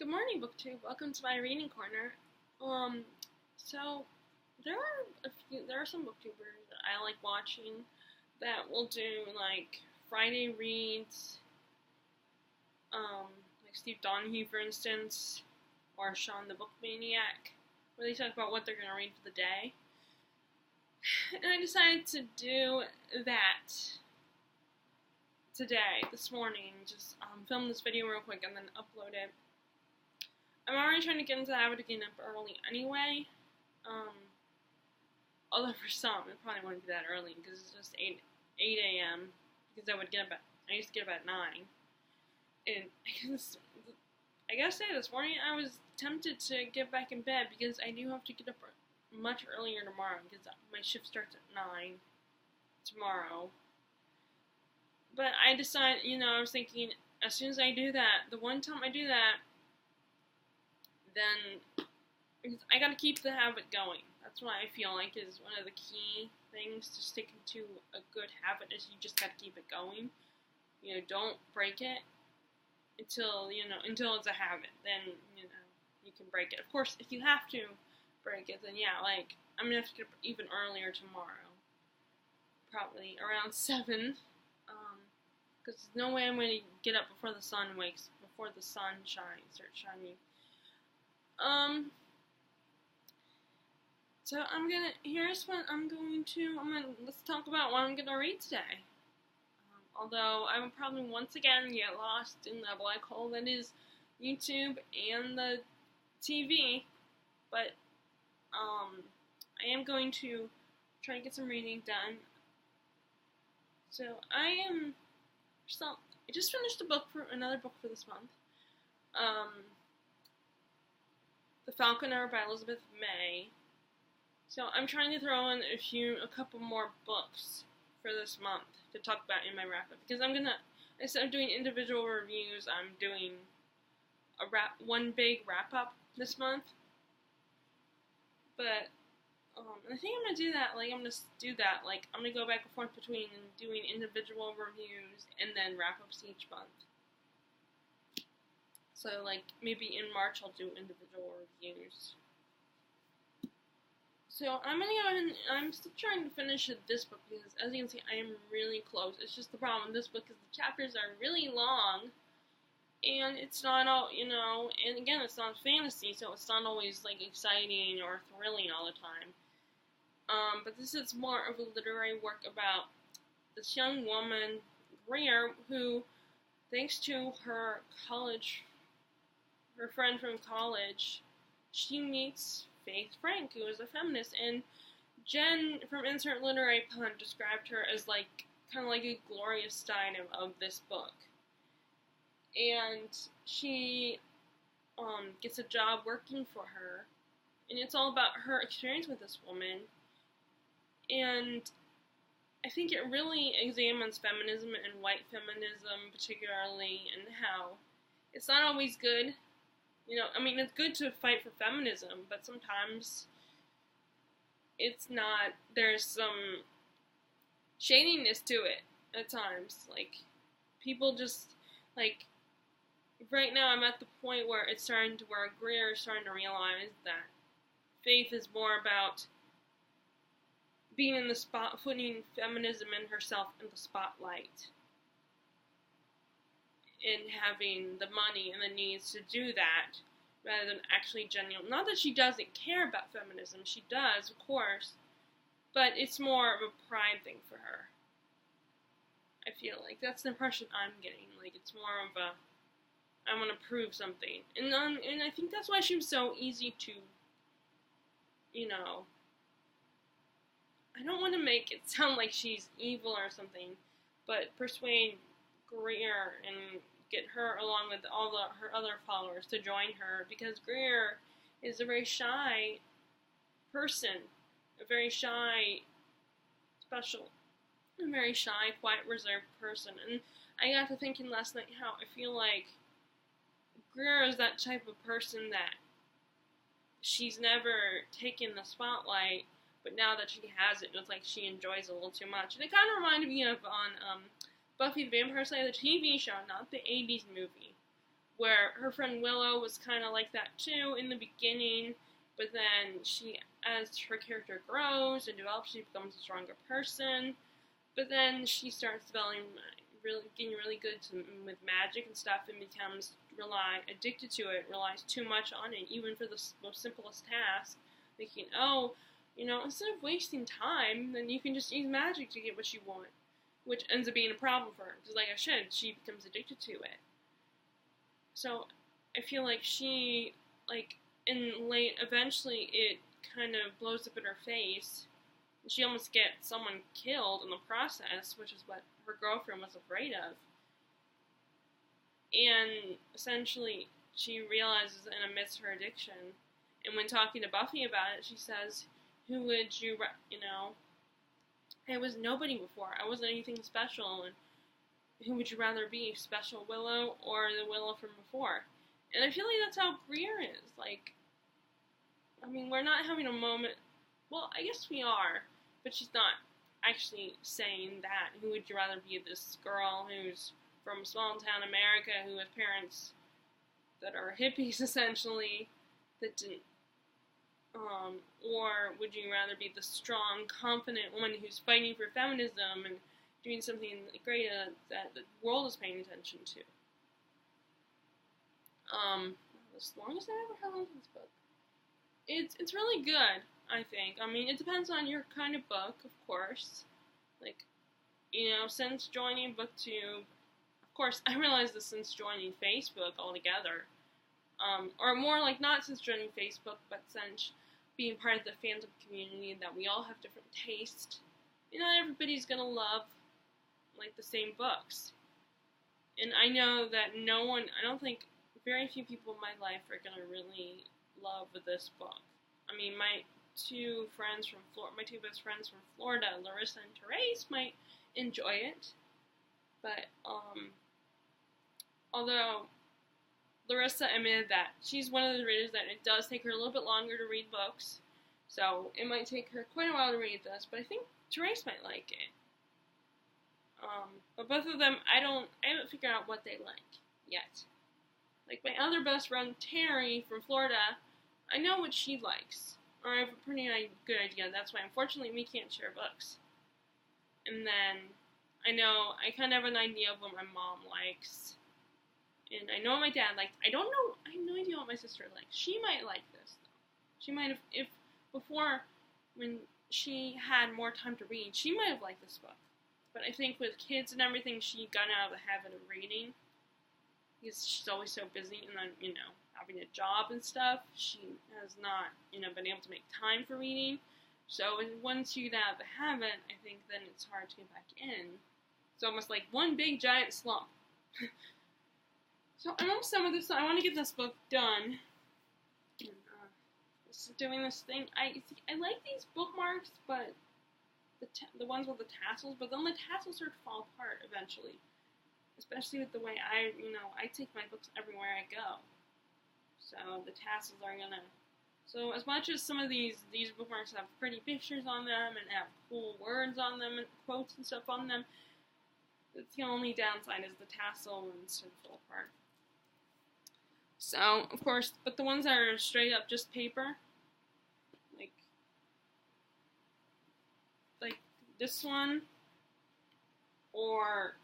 Good morning, BookTube. Welcome to my reading corner. Um, so there are some booktubers that I like watching that will do like Friday reads, like Steve Donahue, for instance, or Sean the Book Maniac, where they talk about what they're gonna read for the day. And I decided to do that today, this morning. Just film this video real quick and then upload it. I'm already trying to get into the habit of getting up early anyway. Although for some, it probably wouldn't be that early because it's just 8 a.m. Because I used to get up at 9. And I gotta say, this morning I was tempted to get back in bed because I do have to get up much earlier tomorrow because my shift starts at 9 tomorrow. But I decided, I was thinking, as soon as I do that, the one time I do that, then I gotta keep the habit going. That's what I feel like is one of the key things to sticking to a good habit is you just gotta keep it going. Don't break it until it's a habit. Then, you can break it. Of course, if you have to break it, then yeah, like, I'm gonna have to get up even earlier tomorrow. Probably around 7. Because there's no way I'm gonna get up before the sun starts shining. So let's talk about what I'm gonna read today. Although I will probably once again get lost in the black hole that is YouTube and the TV, but, I am going to try to get some reading done. So I just finished another book for this month. The Falconer by Elizabeth May. So I'm trying to throw in a couple more books for this month to talk about in my wrap-up. Because instead of doing individual reviews, I'm doing one big wrap-up this month. But, I think I'm going to do that, I'm going to go back and forth between doing individual reviews and then wrap-ups each month. So, maybe in March I'll do individual reviews. So, I'm going to go ahead and I'm still trying to finish this book because, as you can see, I am really close. It's just the problem with this book is the chapters are really long, and it's not all, and again, it's not fantasy, so it's not always, exciting or thrilling all the time. But this is more of a literary work about this young woman, Greer, who, thanks to her friend from college, she meets Faith Frank, who is a feminist, and Jen from Insert Literary Pun described her as kind of like a Gloria Steinem of this book. And she gets a job working for her, and it's all about her experience with this woman. And I think it really examines feminism and white feminism particularly, and how it's not always good. It's good to fight for feminism, but sometimes it's not. There's some shadiness to it at times. People just, right now I'm at the point where Greer is starting to realize that Faith is more about being in the putting feminism and herself in the spotlight, and having the money and the needs to do that, rather than actually genuine. Not that she doesn't care about feminism, she does, of course, but it's more of a pride thing for her. I feel like that's the impression I'm getting. It's more of I want to prove something, and I think that's why she was so easy to, I don't want to make it sound like she's evil or something, but persuade Greer and get her along with all her other followers to join her, because Greer is a very shy person, a very shy, quiet, reserved person. And I got to thinking last night how I feel like Greer is that type of person that she's never taken the spotlight, but now that she has it, it's like she enjoys it a little too much. And it kind of reminded me of on Buffy the Vampire Slayer, the TV show, not the 80s movie, where her friend Willow was kind of like that too in the beginning, but then she, as her character grows and develops, she becomes a stronger person. But then she starts getting really good with magic and stuff, and becomes addicted to it, relies too much on it, even for the most simplest task, thinking, oh, instead of wasting time, then you can just use magic to get what you want, which ends up being a problem for her, because like I said, she becomes addicted to it. So I feel like she, eventually it kind of blows up in her face. She almost gets someone killed in the process, which is what her girlfriend was afraid of. And essentially, she realizes and admits her addiction. And when talking to Buffy about it, she says, who would you, I was nobody before. I wasn't anything special. And who would you rather be, Special Willow or the Willow from before? And I feel like that's how Greer is. We're not having a moment. Well, I guess we are, but she's not actually saying that. Who would you rather be, this girl who's from small town America who has parents that are hippies, essentially, that didn't, or would you rather be the strong, confident woman who's fighting for feminism and doing something great that the world is paying attention to? The longest I ever held on to this book. It's really good, I think. It depends on your kind of book, of course. Since joining BookTube, of course, I realized this since joining Facebook altogether. Or more like not since joining Facebook, but since being part of the fandom community, that we all have different tastes. Not everybody's gonna love, the same books. And I know that I don't think very few people in my life are gonna really love this book. My two best friends from Florida, Larissa and Therese, might enjoy it, but although Larissa admitted that she's one of the readers that it does take her a little bit longer to read books, so it might take her quite a while to read this, but I think Therese might like it. But both of them, I haven't figured out what they like yet. My other best friend, Terry, from Florida, I know what she likes, or I have a pretty good idea. That's why, unfortunately, we can't share books. And then, I kind of have an idea of what my mom likes, and I know what my dad likes. I have no idea what my sister likes. She might like this, though. She might have, if before, when she had more time to read, she might have liked this book. But I think with kids and everything, she got out of the habit of reading, because she's always so busy, and then, having a job and stuff, she has not, been able to make time for reading. So once you get out of the habit, I think then it's hard to get back in. It's almost like one big giant slump. So I'm almost done with this. I want to get this book done. And, doing this thing. I like these bookmarks, but the ones with the tassels, but then the tassels start to fall apart eventually. Especially with the way I take my books everywhere I go. So the tassels are gonna. So as much as some of these bookmarks have pretty pictures on them and have cool words on them and quotes and stuff on them, it's the only downside is the tassel ones sort of fall apart. So of course, but the ones that are straight up just paper, like this one, or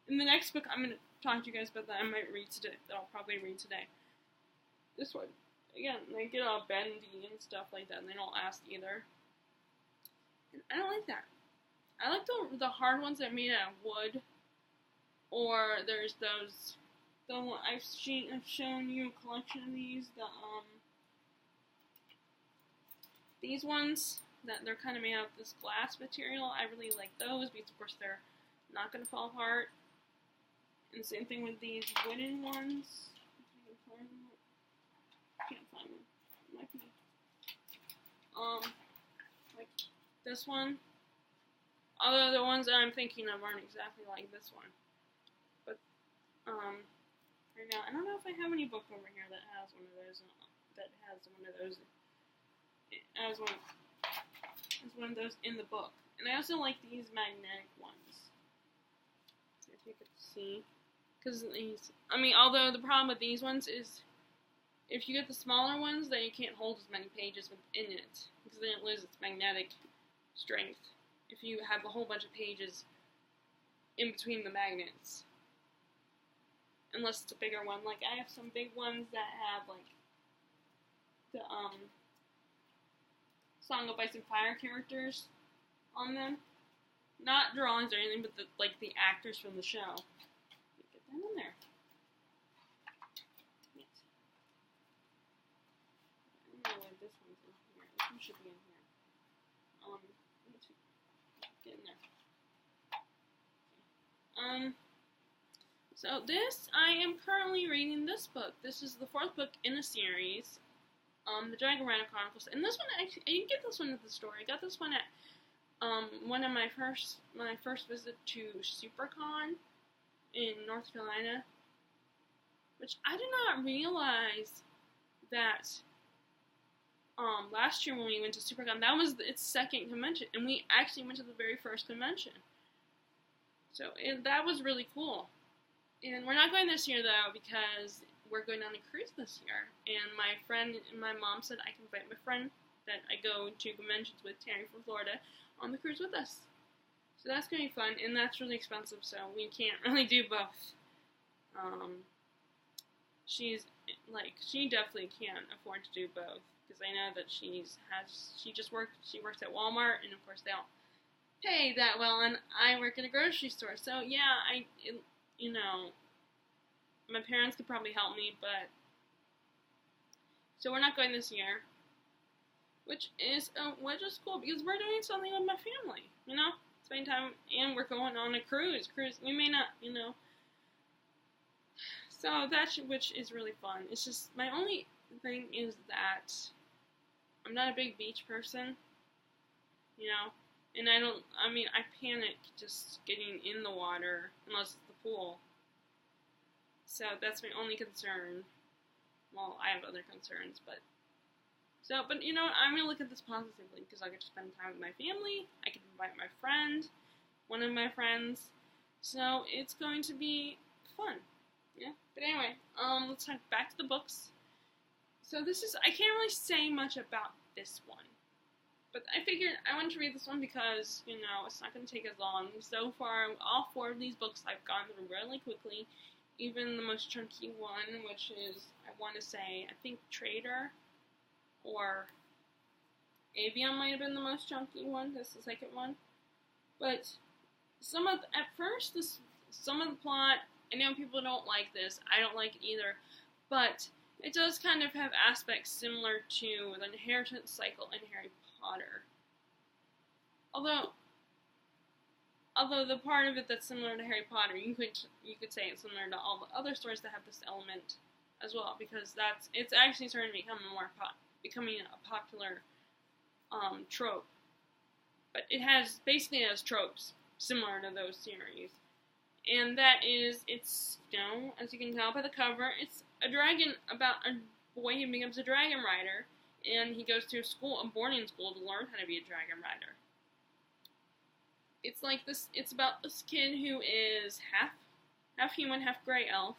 in the next book I'm gonna talk to you guys about that I might read today. That I'll probably read today. This one. Again, they get all bendy and stuff like that, and they don't last either. And I don't like that. I like the hard ones that are made out of wood. Or there's those. I've shown you a collection of these. These ones that they're kind of made out of this glass material. I really like those because, of course, they're not going to fall apart. And same thing with these wooden ones. Can't find them. Might be. Like this one. Although the ones that I'm thinking of aren't exactly like this one. But, right now, I don't know if I have any book over here that has one of those. It has one of those in the book. And I also like these magnetic ones. If you could see. Because although the problem with these ones is if you get the smaller ones, then you can't hold as many pages within it, because then it loses its magnetic strength if you have a whole bunch of pages in between the magnets. Unless it's a bigger one. Like, I have some big ones that have, like, the, Song of Ice and Fire characters on them. Not drawings or anything, but, the actors from the show. Get that in there. Yes. I don't know why this one's in here. This one should be in here. Get in there. So this, I am currently reading this book. This is the 4th book in the series, the Dragon Rider Chronicles. And this one, I didn't get this one at the store. I got this one at one of my first visit to SuperCon in North Carolina, which I did not realize that last year when we went to SuperCon, that was its 2nd convention, and we actually went to the very first convention. So that was really cool. And we're not going this year, though, because we're going on a cruise this year. And my mom said I can invite my friend that I go to conventions with, Terry from Florida, on the cruise with us. So that's going to be fun, and that's really expensive, so we can't really do both. She definitely can't afford to do both, because I know that she works at Walmart, and of course they don't pay that well, and I work in a grocery store, so yeah, my parents could probably help me, but, so we're not going this year, which is cool, because we're doing something with my family, spending time, and we're going on a cruise, we may not, so which is really fun. It's just, my only thing is that I'm not a big beach person, and I panic just getting in the water, unless it's the pool. So that's my only concern. Well, I have other concerns, but I'm going to look at this positively, because I get to spend time with my family, I can invite my friend, one of my friends, so it's going to be fun, yeah. But anyway, let's talk back to the books. So I can't really say much about this one, but I figured I wanted to read this one because, it's not going to take as long. So far, all 4 of these books I've gone through really quickly, even the most chunky one, which is, I want to say, I think Trader or Avion might have been the most chunky one. That's the 2nd one. But some of the plot, I know people don't like this. I don't like it either. But it does kind of have aspects similar to the inheritance cycle in Harry Potter. Although the part of it that's similar to Harry Potter, you could say it's similar to all the other stories that have this element as well, because it's actually starting to become becoming a popular trope. But it has tropes similar to those series. And that is, it's, as you can tell by the cover, it's a dragon, about a boy who becomes a dragon rider, and he goes to a boarding school to learn how to be a dragon rider. It's like this, it's about this kid who is half human, half gray elf,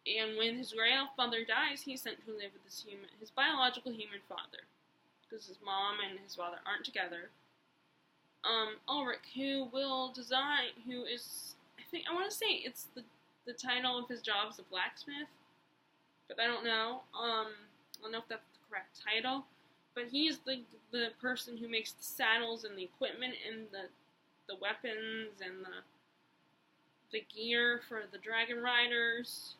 and when his gray elf mother dies, he's sent to live with his biological human father, because his mom and his father aren't together. Ulrich, who is, I want to say it's the title of his job is a blacksmith, but I don't know. I don't know if that's the correct title, but he's the person who makes the saddles and the equipment and the weapons and the gear for the dragon riders,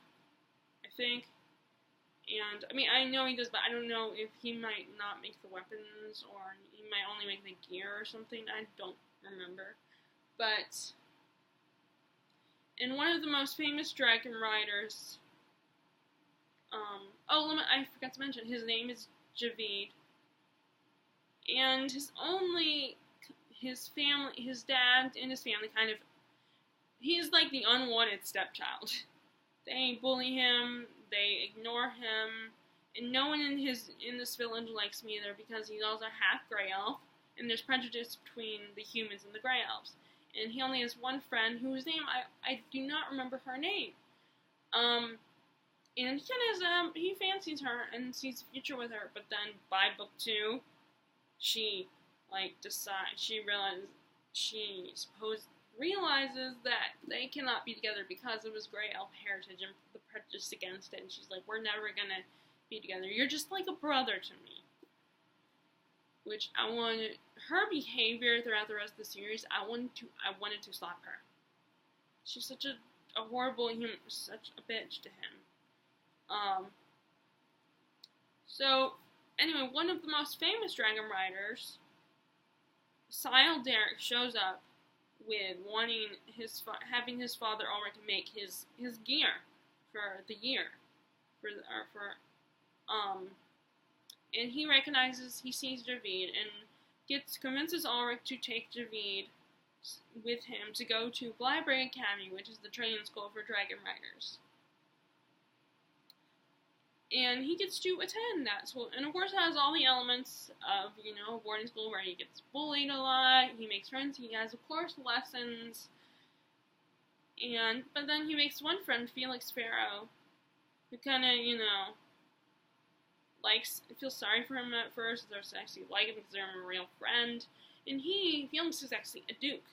I think. And, I know he does, but I don't know if he might not make the weapons, or he might only make the gear or something. I don't remember. But, and one of the most famous dragon riders, I forgot to mention, his name is Javid. And his dad and his family he's like the unwanted stepchild. They bully him, they ignore him, and no one in this village likes him either, because he's also half gray elf, and there's prejudice between the humans and the gray elves. and he only has one friend whose name I do not remember her name. And he fancies her and sees a future with her, but then by book 2, she realizes that they cannot be together because of his gray elf heritage and the prejudice against it, and she's like, we're never gonna be together. You're just like a brother to me. Which her behavior throughout the rest of the series, I wanted to slap her. She's such a horrible human, such a bitch to him. So, anyway, one of the most famous dragon riders, Sile Derek, shows up with having his father Ulrich make his gear for the year, and he sees Javid and convinces Ulrich to take Javid with him to go to Blybrigg Academy, which is the training school for dragon riders. And he gets to attend that school, and of course it has all the elements of, a boarding school where he gets bullied a lot, he makes friends, he has, of course, lessons, but then he makes one friend, Felix Farrow, who kind of, feels sorry for him at first, there's actually like him, consider him a real friend, and Felix is actually a duke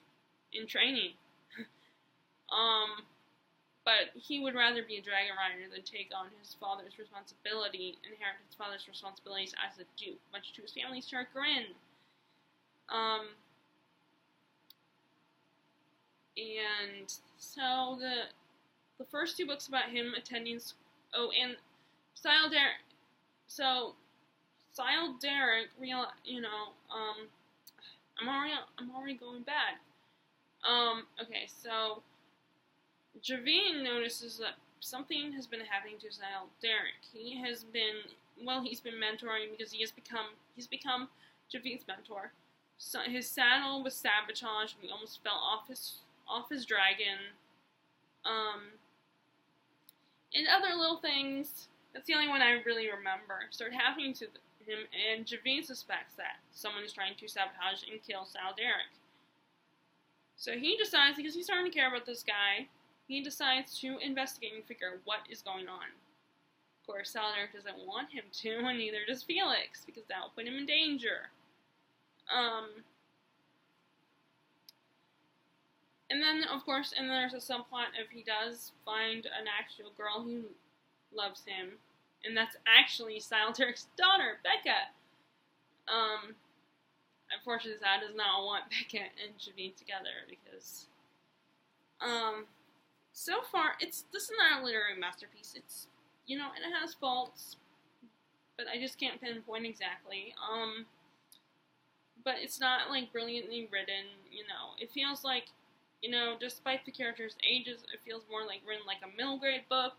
in training. But he would rather be a dragon rider than take on inherit his father's responsibilities as a duke, much to his family's chagrin. And so the first 2 books about him attending, and Sile Derek. So Sile Derek, I'm already going bad. Okay, so Javid notices that something has been happening to Sile Derek. He's been mentoring because he's become Javid's mentor. So his saddle was sabotaged and he almost fell off his dragon. And other little things. That's the only one I really remember. Started happening to him, and Javid suspects that someone is trying to sabotage and kill Sile Derek. So he decides, because he's starting to care about this guy, he decides to investigate and figure out what is going on. Of course, Sile Derek doesn't want him to, and neither does Felix, because that will put him in danger. And then, of course, there's a subplot of he does find an actual girl who loves him, and that's actually Sile Derek's daughter, Becca. Unfortunately, Sile does not want Becca and Javid together because, so far, this is not a literary masterpiece. It's, and it has faults, but I just can't pinpoint exactly. But it's not, brilliantly written, It feels like, despite the characters' ages, it feels more written like a middle grade book.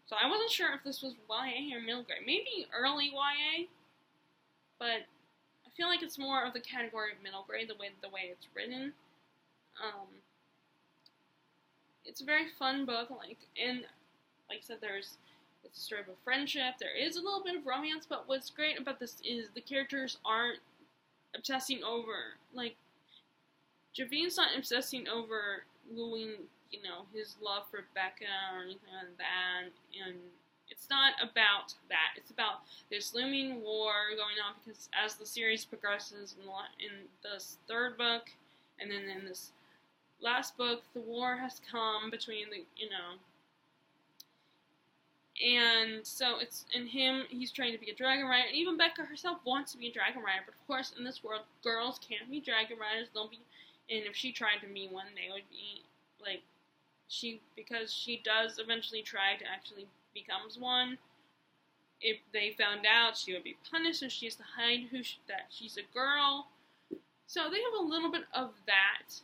So I wasn't sure if this was YA or middle grade. Maybe early YA, but I feel like it's more of the category of middle grade, the way it's written. It's a very fun book, and like I said, it's a story of a friendship. There is a little bit of romance, but what's great about this is the characters aren't obsessing over, Javid's not obsessing over wooing, his love for Becca or anything like that, and it's not about that. It's about this looming war going on, because as the series progresses in this 3rd book, and then in this last book, the war has come between and so it's in him, he's trying to be a dragon rider, and even Becca herself wants to be a dragon rider, but of course in this world, girls can't be dragon riders, and if she tried to be one, they would be, because she does eventually try to actually becomes one, if they found out, she would be punished, and she has to hide that she's a girl, so they have a little bit of that.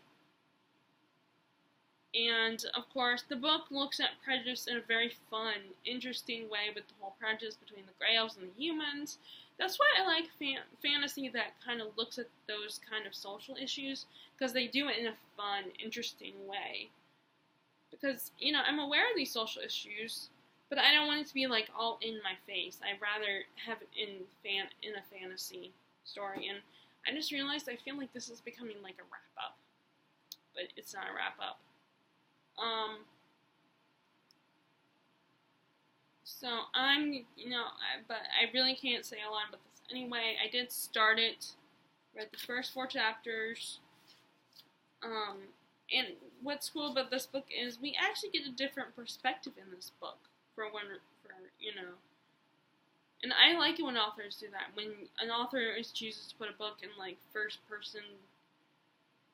And, of course, the book looks at prejudice in a very fun, interesting way, with the whole prejudice between the Grey Elves and the humans. That's why I like fantasy that kind of looks at those kind of social issues, because they do it in a fun, interesting way. Because, I'm aware of these social issues, but I don't want it to be, all in my face. I'd rather have it in a fantasy story, and I just realized I feel like this is becoming like a wrap-up. But it's not a wrap-up. So but I really can't say a lot about this. Anyway, I did start it, read the first 4 chapters, and what's cool about this book is we actually get a different perspective in this book and I like it when authors do that, when an author chooses to put a book in, like, first person,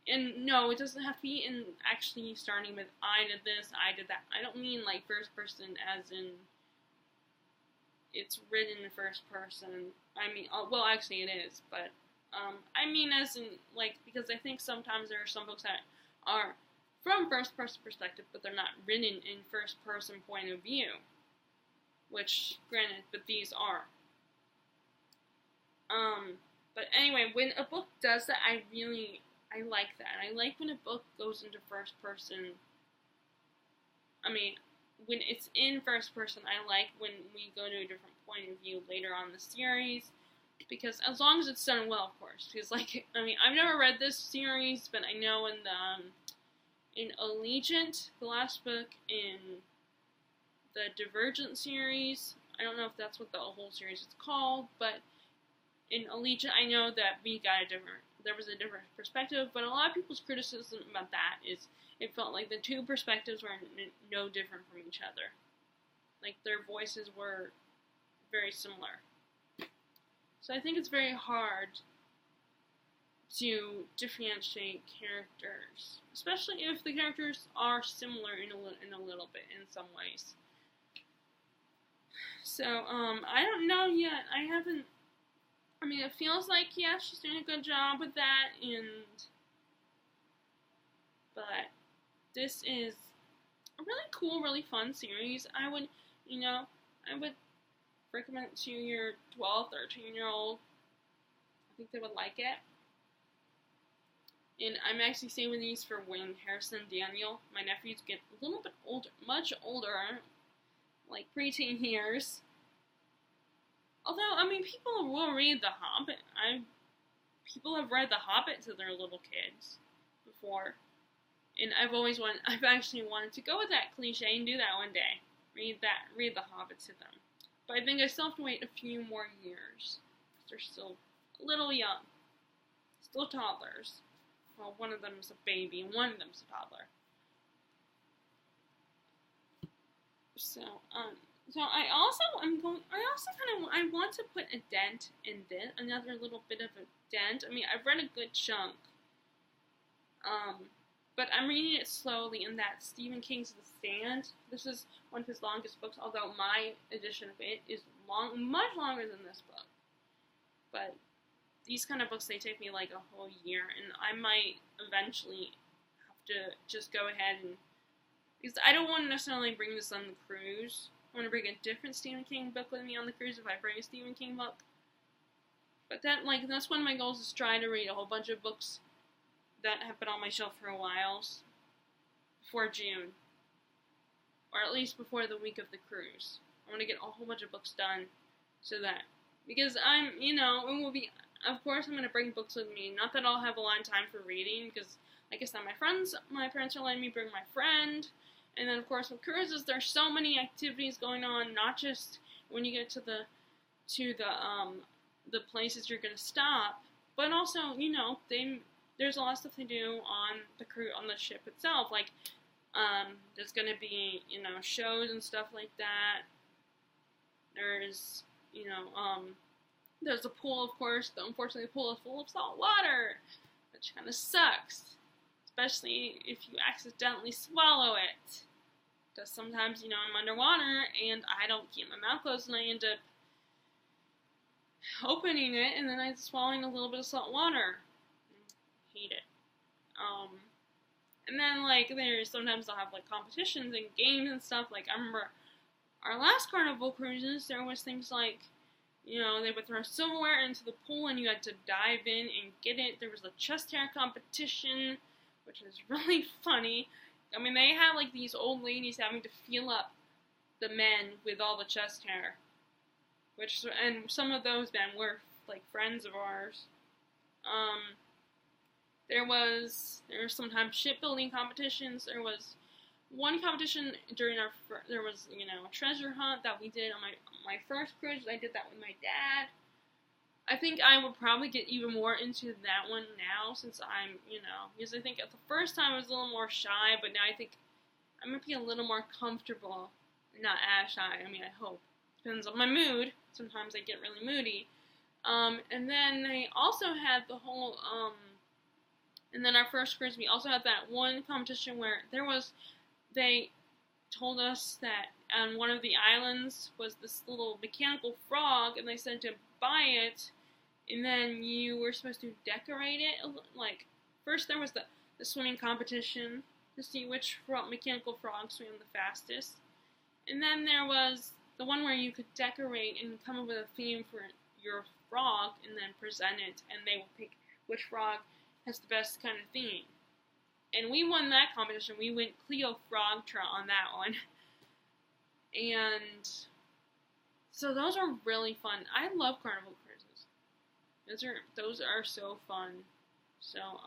and no, it doesn't have to be in actually starting with, I did this, I did that. I don't mean, like, first person as in it's written in first person. I mean, well, actually it is, but, I mean as in, like, because I think sometimes there are some books that are from first person perspective, but they're not written in first person point of view. Which, granted, but these are. But anyway, when a book does that, I like that. I like when a book goes into first person. I mean, when it's in first person, I like when we go to a different point of view later on in the series. Because as long as it's done well, of course. Because, like, I mean, I've never read this series, but I know in Allegiant, the last book in the Divergent series, I don't know if that's what the whole series is called, but in Allegiant, I know that there was a different perspective, but a lot of people's criticism about that is it felt like the two perspectives were no different from each other. Like, their voices were very similar. So I think it's very hard to differentiate characters, especially if the characters are similar in a little bit in some ways. So, I don't know yet. I mean, it feels like, yeah, she's doing a good job with that, but this is a really cool, really fun series. I would recommend it to your 12, 13-year-old. I think they would like it. And I'm actually saving these for when Harrison and Daniel, my nephews, get a little bit older, much older, like preteen years. Although, I mean, people will read The Hobbit. People have read The Hobbit to their little kids before. And I've actually wanted to go with that cliche and do that one day. Read The Hobbit to them. But I think I still have to wait a few more years. Because they're still a little young. Still toddlers. Well, one of them is a baby and one of them is a toddler. So I want to put a dent in this, another little bit of a dent. I mean, I've read a good chunk. But I'm reading it slowly in that Stephen King's The Stand. This is one of his longest books, although my edition of it is much longer than this book. But these kind of books, they take me like a whole year, and I might eventually have to just go ahead and, because I don't want to necessarily bring this on the cruise. I want to bring a different Stephen King book with me on the cruise if I bring a Stephen King book. But that's one of my goals, is to try to read a whole bunch of books that have been on my shelf for a while before June. Or at least before the week of the cruise. I want to get a whole bunch of books done so that, because it will be, of course I'm going to bring books with me. Not that I'll have a lot of time for reading, because like I said, my parents are letting me bring my friend. And then, of course, with cruises, there's so many activities going on, not just when you get to the places you're going to stop, but also, there's a lot of stuff to do on the ship itself. Like, there's going to be, shows and stuff like that. There's, there's a pool, of course. Unfortunately, the pool is full of salt water, which kind of sucks. Especially if you accidentally swallow it. Because sometimes, I'm underwater and I don't keep my mouth closed and I end up opening it and then I'm swallowing a little bit of salt water. I hate it. And then, sometimes they'll have, competitions and games and stuff. Like, I remember our last Carnival cruises, there was things like, they would throw silverware into the pool and you had to dive in and get it. There was a chest hair competition, which is really funny. I mean, they had, these old ladies having to feel up the men with all the chest hair. And some of those men were, friends of ours. Um, there were sometimes shipbuilding competitions. There was one competition during there was, a treasure hunt that we did on my first cruise. I did that with my dad. I think I would probably get even more into that one now since I'm, because I think at the first time I was a little more shy, but now I think I might be a little more comfortable. Not as shy, I mean, I hope. Depends on my mood. Sometimes I get really moody. And then they also had the whole, and then our first cruise, we also had that one competition where they told us that on one of the islands was this little mechanical frog, and they said to buy it, and then you were supposed to decorate it. Like, first there was the swimming competition to see which mechanical frog swam the fastest, and then there was the one where you could decorate and come up with a theme for your frog, and then present it, and they will pick which frog has the best kind of theme. And we won that competition. We went Cleo Frogtra on that one. And so those are really fun. I love Carnival cruises. Those are so fun. So,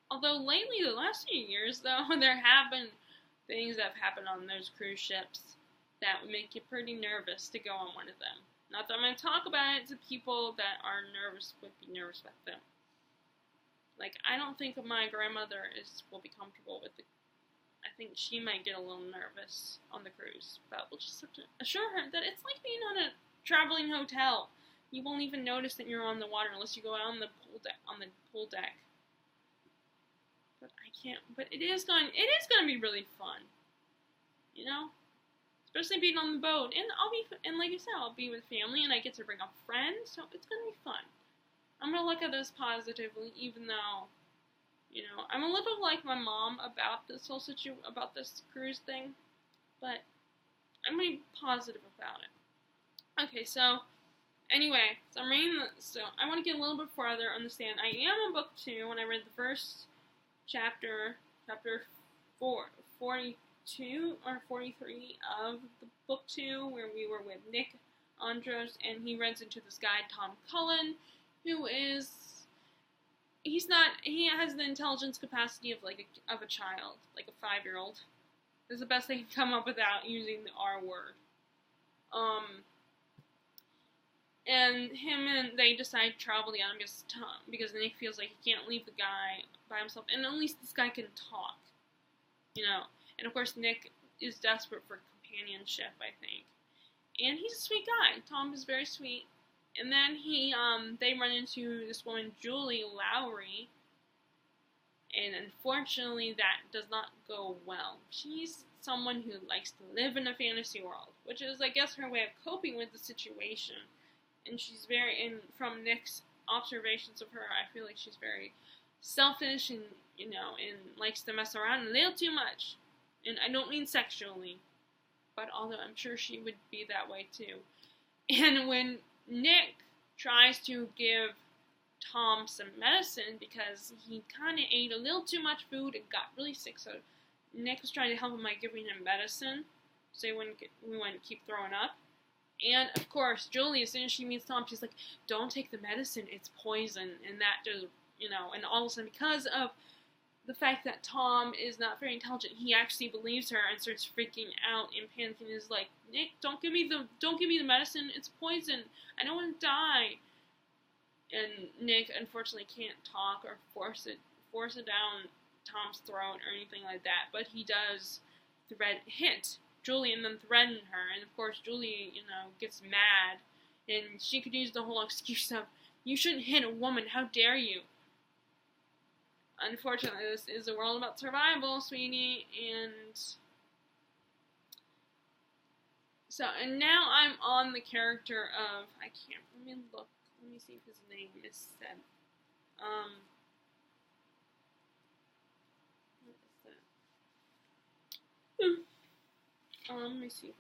although lately, the last few years, though, there have been things that have happened on those cruise ships that would make you pretty nervous to go on one of them. Not that I'm going to talk about it to people that are nervous, would be nervous about them. Like, I don't think my grandmother will be comfortable with it. I think she might get a little nervous on the cruise, but we'll just have to assure her that it's like being on a traveling hotel. You won't even notice that you're on the water unless you go out on the pool deck. But it is going to be really fun. Especially being on the boat, and like I said, I'll be with family, and I get to bring a friend, so it's gonna be fun. I'm gonna look at this positively, even though, I'm a little like my mom about this about this cruise thing, but I'm gonna be positive about it. Okay, so anyway, so I want to get a little bit further, understand. I am on book 2 when I read the first chapter 42 or 43 of the book 2, where we were with Nick Andros, and he runs into this guy, Tom Cullen, who he has the intelligence capacity of a child, like a 5-year-old. That's the best they can come up without using the R word. And they decide to travel together because Nick feels like he can't leave the guy by himself, and at least this guy can talk, And of course, Nick is desperate for companionship, I think. And he's a sweet guy. Tom is very sweet. And then they run into this woman, Julie Lowry. And unfortunately, that does not go well. She's someone who likes to live in a fantasy world, which is, I guess, her way of coping with the situation. And from Nick's observations of her, I feel like she's very selfish and likes to mess around a little too much. And I don't mean sexually, but although I'm sure she would be that way too. And when Nick tries to give Tom some medicine because he kind of ate a little too much food and got really sick, so Nick was trying to help him by giving him medicine so we wouldn't keep throwing up. And of course, Julie, as soon as she meets Tom, she's like, "Don't take the medicine, it's poison." And that just, and all of a sudden, because of the fact that Tom is not very intelligent, he actually believes her and starts freaking out and panicking. And is like, "Nick, don't give me the medicine. It's poison. I don't want to die." And Nick unfortunately can't talk or force it down Tom's throat or anything like that. But he does hit Julie and then threaten her. And of course, Julie, gets mad, and she could use the whole excuse of, "You shouldn't hit a woman. How dare you?" Unfortunately, this is a world about survival, sweetie, and now I'm on the character of, let me see if his name is said. What is that? Let me see if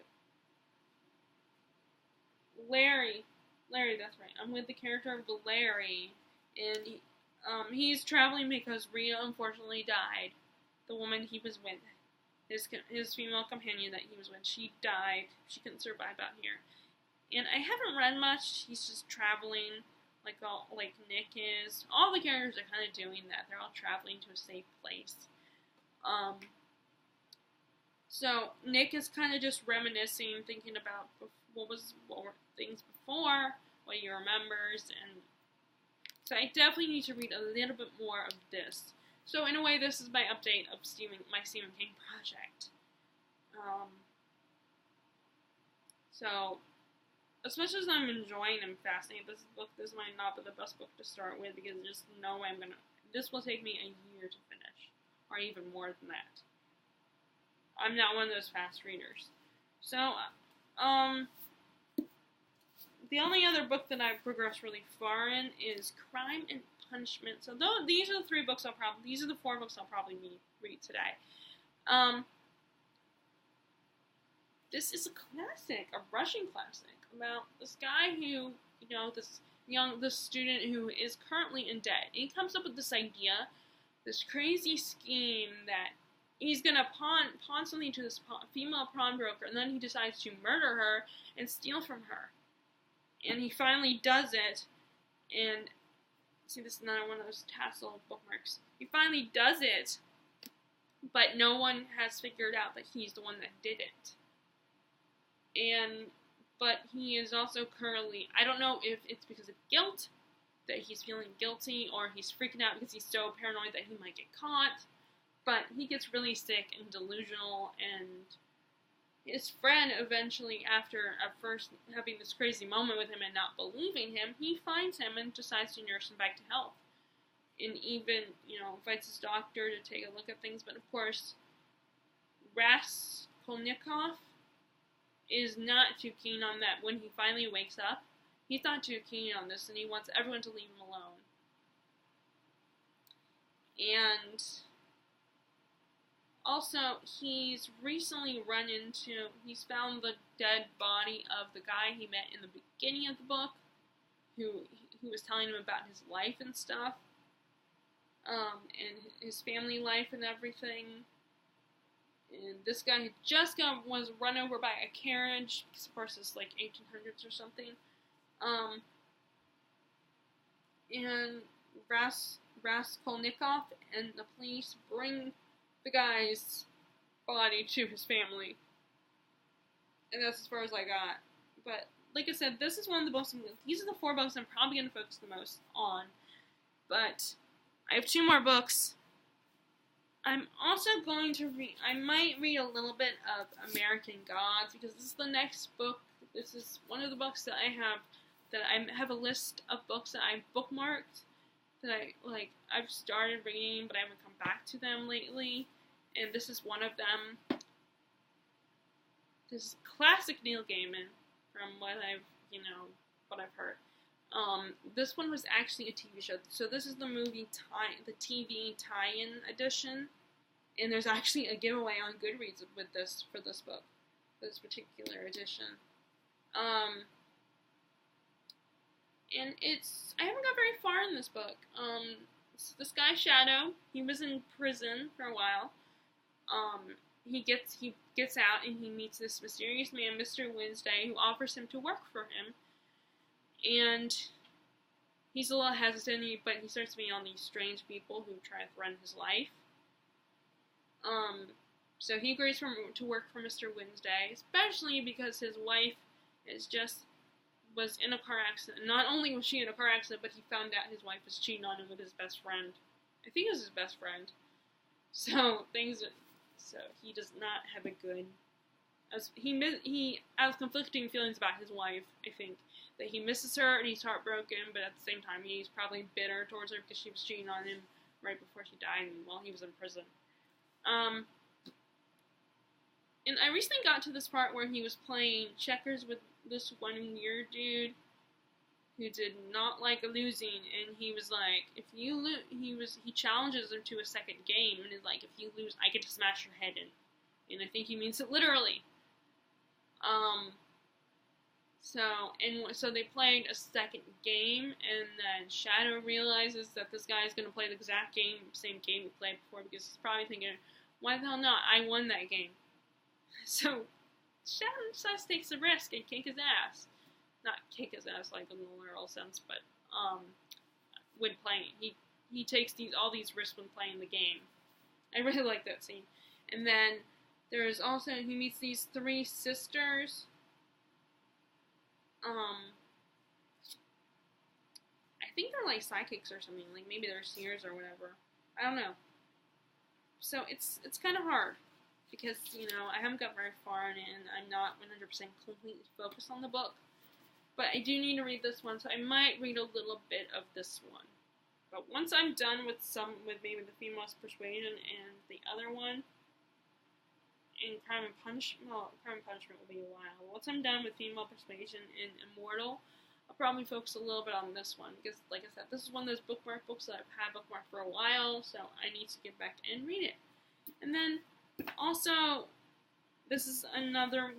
Larry, that's right. I'm with the character of Larry, and he's traveling because Rita unfortunately died. The woman he was with, his female companion that he was with, she died. She couldn't survive out here. And I haven't read much. He's just traveling like Nick is. All the characters are kind of doing that. They're all traveling to a safe place. So Nick is kind of just reminiscing, thinking about what were things before, what he remembers, and so I definitely need to read a little bit more of this. So in a way, this is my update of my Stephen King project. So as much as I'm enjoying and fascinated this book, this might not be the best book to start with because I just know this will take me a year to finish, or even more than that. I'm not one of those fast readers. So, the only other book that I've progressed really far in is Crime and Punishment. So these are the 4 books I'll probably read today. This is a classic, a Russian classic, about this guy who, this student who is currently in debt. He comes up with this idea, this crazy scheme that he's gonna pawn something to this female pawnbroker, and then he decides to murder her and steal from her. And he finally does it, and see, this is another one of those tassel bookmarks. He finally does it, but no one has figured out that he's the one that did it. But he is also currently, I don't know if it's because of guilt, that he's feeling guilty, or he's freaking out because he's so paranoid that he might get caught, but he gets really sick and delusional, and his friend eventually, after at first having this crazy moment with him and not believing him, he finds him and decides to nurse him back to health. And even, invites his doctor to take a look at things, but of course, Raskolnikov is not too keen on that. When he finally wakes up, he's not too keen on this, and he wants everyone to leave him alone. And also, he's recently he's found the dead body of the guy he met in the beginning of the book, who was telling him about his life and stuff, and his family life and everything. And this guy was run over by a carriage, because of course it's like 1800s or something. And Raskolnikov and the police bring the guy's body to his family. And that's as far as I got. But, like I said, this is one of the books, these are the 4 books I'm probably going to focus the most on. But I have 2 more books. I'm also going to I might read a little bit of American Gods, because this is the next book. This is one of the books that I have a list of books that I've bookmarked, that I've started reading, but I haven't come back to them lately, and this is one of them. This is classic Neil Gaiman, from what I've heard. This one was actually a TV show, so this is the the TV tie-in edition, and there's actually a giveaway on Goodreads for this book, this particular edition. And I haven't got very far in this book. So this guy Shadow, he was in prison for a while. He gets out and he meets this mysterious man, Mr. Wednesday, who offers him to work for him. And he's a little hesitant, but he starts meeting all these strange people who try to threaten his life. So he agrees to work for Mr. Wednesday, especially because his wife was in a car accident. Not only was she in a car accident, but he found out his wife was cheating on him with his best friend. I think it was his best friend. So he does not have a good. He has conflicting feelings about his wife. I think that he misses her and he's heartbroken, but at the same time he's probably bitter towards her because she was cheating on him right before she died and while he was in prison. And I recently got to this part where he was playing checkers with this one weird dude who did not like losing, and he was like, if you lose, he challenges him to a second game, and is like, if you lose, I get to smash your head in. And I think he means it literally. So they played a second game, and then Shadow realizes that this guy is going to play the exact same game he played before, because he's probably thinking, why the hell not? I won that game. So Shadow just takes the risk and kick his ass. Not kick his ass like in the literal sense, but when playing. He takes all these risks when playing the game. I really like that scene. And then there's also, he meets these 3 sisters. I think they're like psychics or something. Like maybe they're seers or whatever. I don't know. So it's kind of hard because, you know, I haven't got very far in it and I'm not 100% completely focused on the book. But I do need to read this one, so I might read a little bit of this one. But once I'm done with maybe the Female's Persuasion and the other one, and Crime and Punishment will be a while. Once I'm done with Female Persuasion and Immortal, I'll probably focus a little bit on this one, because, like I said, this is one of those bookmark books that I've had bookmarked for a while, so I need to get back and read it. And then, also, this is another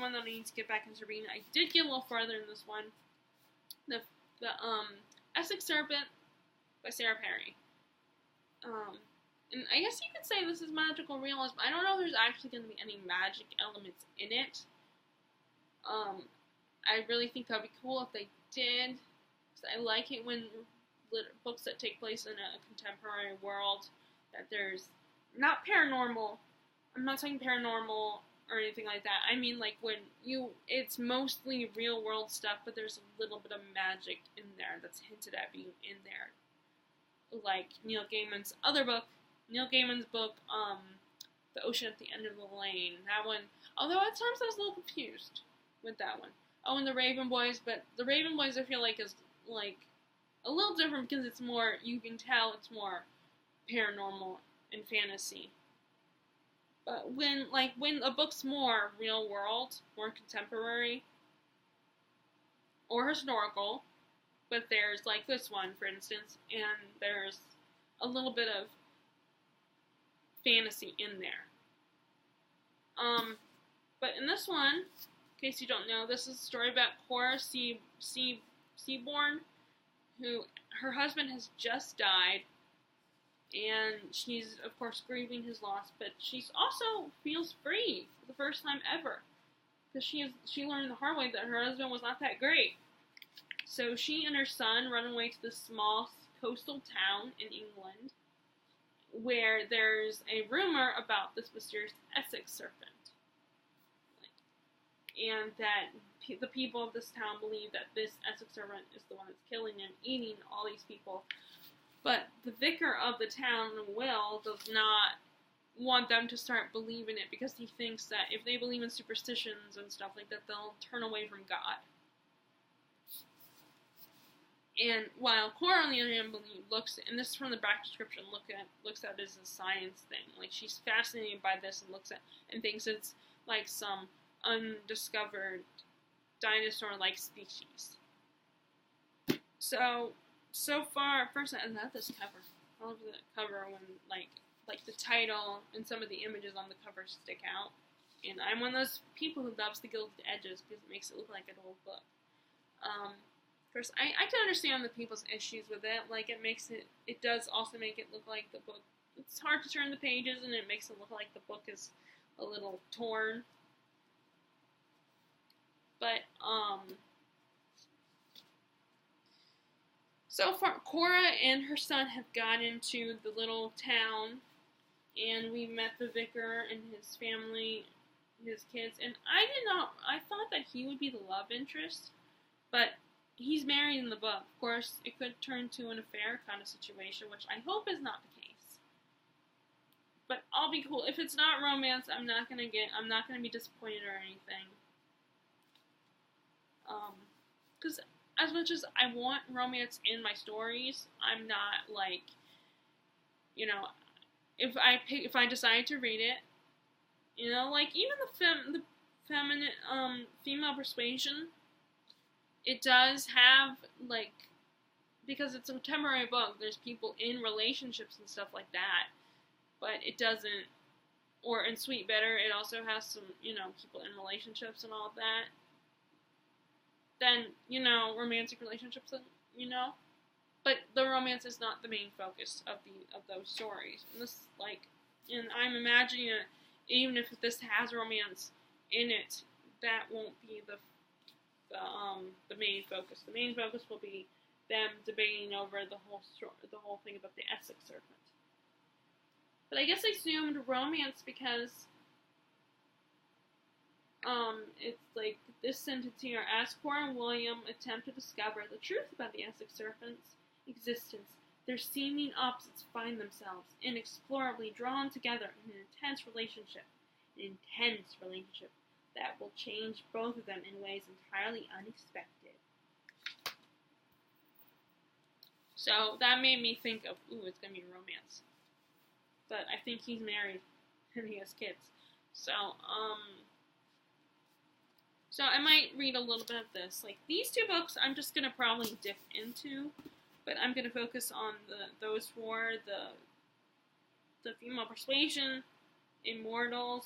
one that I need to get back into reading. I did get a little farther in this one. The Essex Serpent by Sarah Perry. And I guess you could say this is magical realism. I don't know if there's actually going to be any magic elements in it. I really think that would be cool if they did. Because I like it when books that take place in a contemporary world, that there's not paranormal. I'm not saying paranormal or anything like that. I mean, like, when it's mostly real world stuff, but there's a little bit of magic in there that's hinted at being in there. Like Neil Gaiman's book, The Ocean at the End of the Lane. That one, although at times I was a little confused with that one. Oh, and The Raven Boys, but The Raven Boys I feel like is, like, a little different because it's more, you can tell it's more paranormal and fantasy. But when a book's more real world, more contemporary, or historical, but there's, like, this one, for instance, and there's a little bit of fantasy in there. But in this one, in case you don't know, this is a story about Cora Seaborn, who, her husband has just died, and she's, of course, grieving his loss, but she's also feels free for the first time ever, because she learned the hard way that her husband was not that great. So she and her son run away to this small coastal town in England, where there's a rumor about this mysterious Essex serpent. And that the people of this town believe that this Essex serpent is the one that's killing and eating all these people. But the vicar of the town, Will, does not want them to start believing it, because he thinks that if they believe in superstitions and stuff like that, they'll turn away from God. And while Cora, on the other hand, looks, and this is from the back description, looks at it as a science thing. Like, she's fascinated by this and looks at and thinks it's like some undiscovered dinosaur-like species. So far, first I love this cover. I love the cover when like the title and some of the images on the cover stick out. And I'm one of those people who loves the gilded edges because it makes it look like an old book. Of course, I can understand the people's issues with it. Like, it does also make it look like the book, it's hard to turn the pages, and it makes it look like the book is a little torn. But, so far, Cora and her son have got into the little town, and we met the vicar and his family, his kids, and I thought that he would be the love interest, but he's married in the book. Of course, it could turn to an affair kind of situation, which I hope is not the case. But I'll be cool. If it's not romance, I'm not gonna be disappointed or anything. Because as much as I want romance in my stories, I'm not like, you know, if I decide to read it, you know, like even the feminine Female Persuasion, it does have, like, because it's a contemporary book, there's people in relationships and stuff like that, but it doesn't, or in Sweet Bitter, it also has some, you know, people in relationships and all of that. Then, you know, romantic relationships, you know, but the romance is not the main focus of those stories. And this, like, and I'm imagining that even if this has romance in it, that won't be the main focus. The main focus will be them debating over the whole thing about the Essex serpent. But I guess I assumed romance because it's like this sentence here: as Cora and William attempt to discover the truth about the Essex serpent's existence, their seeming opposites find themselves inexplorably drawn together in an intense relationship that will change both of them in ways entirely unexpected. So that made me think of, ooh, it's gonna be romance. But I think he's married and he has kids. So I might read a little bit of this. Like, these two books I'm just gonna probably dip into, but I'm gonna focus on those four, the Female Persuasion, Immortal,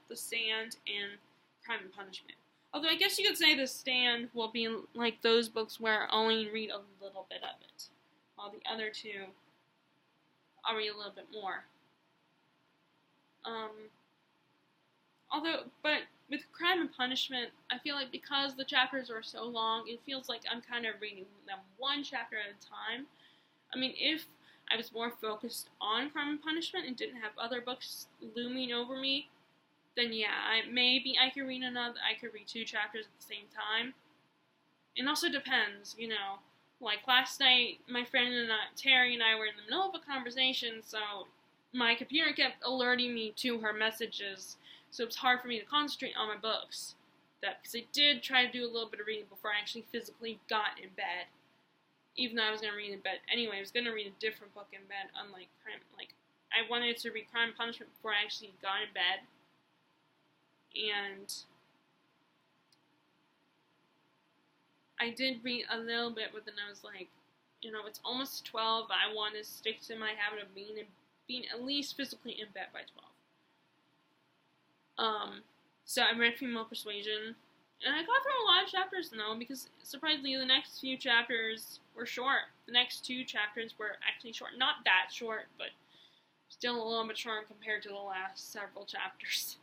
The Stand, and Crime and Punishment. Although I guess you could say The Stand will be like those books where I only read a little bit of it, while the other two I'll read a little bit more. But with Crime and Punishment, I feel like because the chapters are so long, it feels like I'm kind of reading them one chapter at a time. I mean, if I was more focused on Crime and Punishment and didn't have other books looming over me, then yeah, maybe I could read 2 chapters at the same time. It also depends, you know. Like last night, my friend and Terry and I were in the middle of a conversation, so my computer kept alerting me to her messages, so it was hard for me to concentrate on my books. Because I did try to do a little bit of reading before I actually physically got in bed. Even though I was going to read in bed anyway, I was going to read a different book in bed, unlike Crime. Like, I wanted to read Crime and Punishment before I actually got in bed. And I did read a little bit, but then I was like, you know, it's almost 12. I want to stick to my habit of being at least physically in bed by 12. So I read Female Persuasion, and I got through a lot of chapters though, because surprisingly the next few chapters were short. The next 2 chapters were actually short. Not that short, but still a little bit short compared to the last several chapters.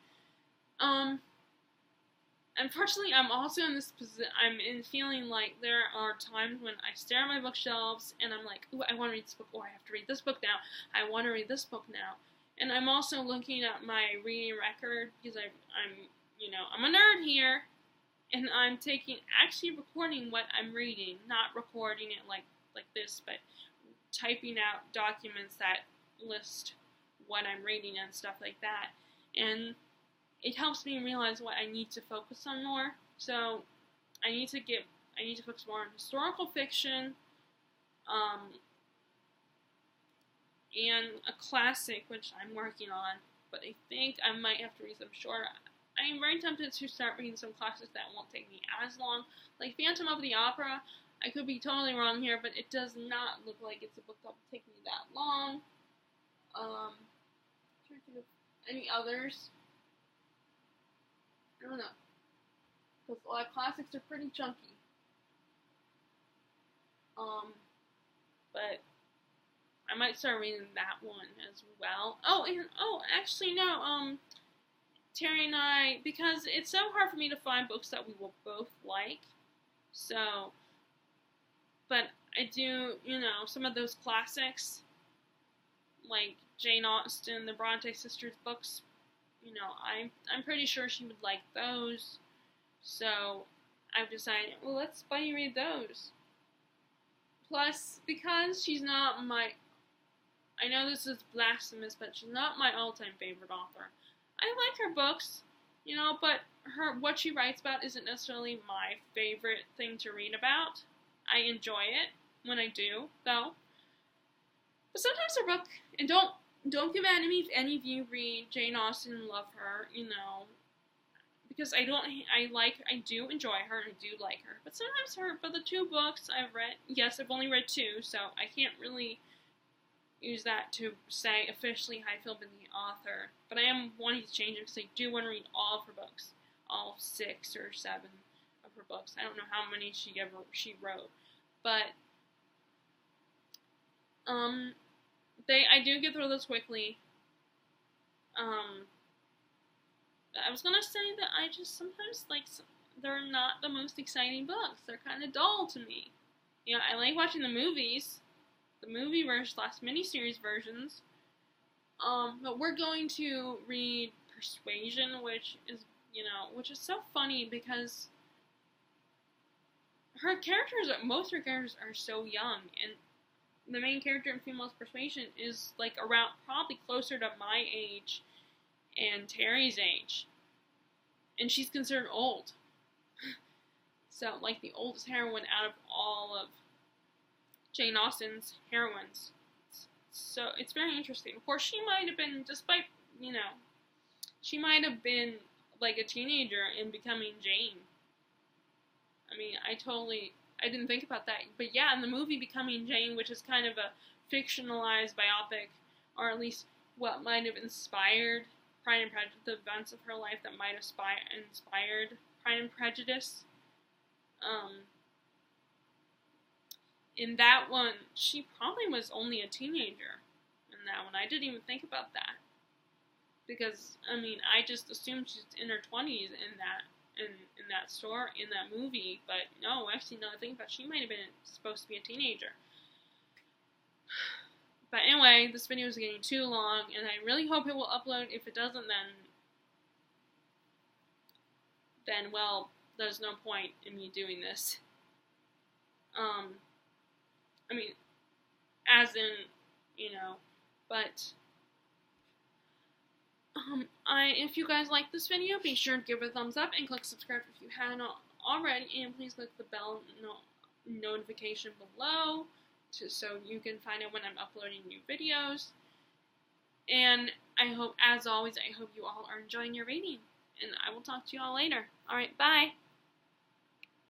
Unfortunately, I'm also in this position. I'm in feeling like there are times when I stare at my bookshelves and I'm like, "Ooh, I want to read this book. Oh, I have to read this book now. I want to read this book now." And I'm also looking at my reading record because I'm a nerd here, and I'm actually recording what I'm reading, not recording it like this, but typing out documents that list what I'm reading and stuff like that. And it helps me realize what I need to focus on more. So I need to focus more on historical fiction, and a classic, which I'm working on, but I think I might have to read some short. I'm very tempted to start reading some classics that won't take me as long, like Phantom of the Opera. I could be totally wrong here, but it does not look like it's a book that will take me that long. Trying to think of any others. I don't know, because a lot of classics are pretty chunky. But I might start reading that one as well. Actually no. Terry and I, because it's so hard for me to find books that we will both like. So, but I do, some of those classics, like Jane Austen, the Bronte sisters books. I'm pretty sure she would like those. So I've decided, well, let's buddy read those. Plus, because she's not I know this is blasphemous, but she's not my all-time favorite author. I like her books, but what she writes about isn't necessarily my favorite thing to read about. I enjoy it when I do, though. But sometimes her book, and don't get mad at me if any of you read Jane Austen and love her, because I do enjoy her and I do like her. But sometimes but the 2 books I've read, yes, I've only read 2, so I can't really use that to say officially how I feel about the author. But I am wanting to change it because I do want to read all of her books, all 6 or 7 of her books. I don't know how many she wrote, but I do get through those quickly. I was gonna say that I just sometimes they're not the most exciting books. They're kind of dull to me. You know, I like watching the movies, the movie version / miniseries versions. But we're going to read Persuasion, which is, you know, which is so funny because most of her characters are so young, and the main character in Female's Persuasion is like around, probably closer to my age and Terry's age, and she's considered old. So, like, the oldest heroine out of all of Jane Austen's heroines. So it's very interesting. Of course, she might have been, despite, you know, she might have been like a teenager in Becoming Jane. I mean, I didn't think about that. But yeah, in the movie Becoming Jane, which is kind of a fictionalized biopic, or at least what might have inspired Pride and Prejudice, the events of her life that might have inspired Pride and Prejudice. In that one, she probably was only a teenager in that one. I didn't even think about that. Because, I mean, I just assumed she's in her 20s in that movie, but no, actually, now I think about it, she might have been supposed to be a teenager. But anyway, this video is getting too long, and I really hope it will upload. If it doesn't, then well, there's no point in me doing this. I mean, as in, you know, but if you guys like this video, be sure to give it a thumbs up and click subscribe if you haven't already, and please click the bell notification below so you can find out when I'm uploading new videos. And I hope, as always, I hope you all are enjoying your reading, and I will talk to you all later. Alright, bye!